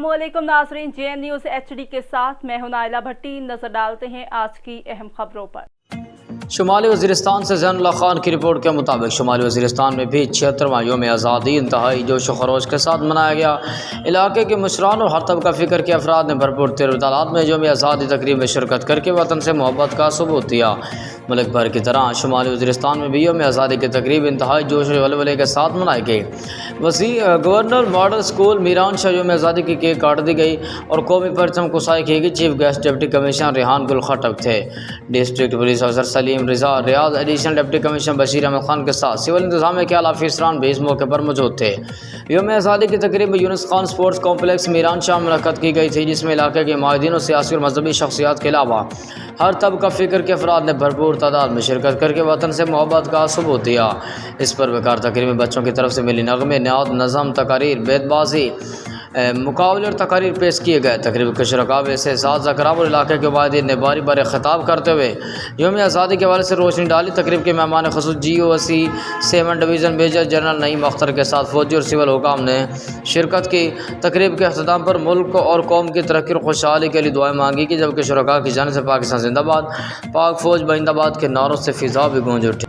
अस्सलामुअलैकुम नाज़रीन, JN news HD के साथ मैं हूं नाइला भट्टी। नजर डालते हैं आज की अहम खबरों पर। शुमाली वज़ीरिस्तान से ज़ैनुल्लाह खान की रिपोर्ट के मुताबिक शुमाली वज़ीरिस्तान में भी 76वां यौम आज़ादी इंतहाई जोश व खरोश के साथ मनाया गया। इलाके के मुशरान और हर तबका फ़िक्र के अफराद ने भरपूर तादाद में यौम आज़ादी तकरीब में शिरकत करके वतन से मोहब्बत का सबूत दिया। मुल्क भर की तरह शुमाली वज़ीरिस्तान में भी यौम आज़ादी की तकरीब इंतहाई जोश व वलवले के साथ मनाई गई। Governor Model School Miran Shah यौम आज़ादी की केक काट दी गई और कौमी परचम कुसाई की गई। Chief guest deputy commissioner Rehan Gul Khattak थे। डिस्ट्रिक्ट पुलिस अफसर Saleem Riza Riaz, additional deputy commissioner Bashir Ahmad Khan के साथ सिविल इंतजामिया के आला अफसरान भी इस मौके पर मौजूद थे। यौम आज़ादी की तकरीब में यूनुस खान स्पोर्ट्स कॉम्प्लेक्स मीरान शाह में मुनक़्क़द की गई थी, जिसमें इलाके के माहिदीन और सियासी और मजहबी शख्सियात के अलावा हर तबका फ़िक्र के अफराद ने भरपूर तादाद में शिरकत करके वतन से मोहब्बत का सबूत दिया। इस पर वकार तकरीब में बच्चों की तरफ से मिली नगमे, न्याद, नज़म, तकारीर, बेतबाजी, मुकाबले और तकारीर पेश किए गए। तकरीब के शुरका में से सात ज़कराब और इलाके के वाहिदीन ने बारी बारी खिताब करते हुए यौम आज़ादी के हवाले से रोशनी डाली। तकरीब के मेहमान ख़ुसूस GOC 7 division major general Naeem Akhtar के साथ फौजी और सिविल हुकाम ने शिरकत की। तकरीब के अख्ताम पर मुल्क और कौम की तरक्की और खुशहाली के लिए दुआएं मांगी की, जबकि शुरका की जानिब से पाकिस्तान जिंदाबाद, पाक फ़ौज जिंदाबाद के नारों से फ़िज़ा भी गूंज उठी।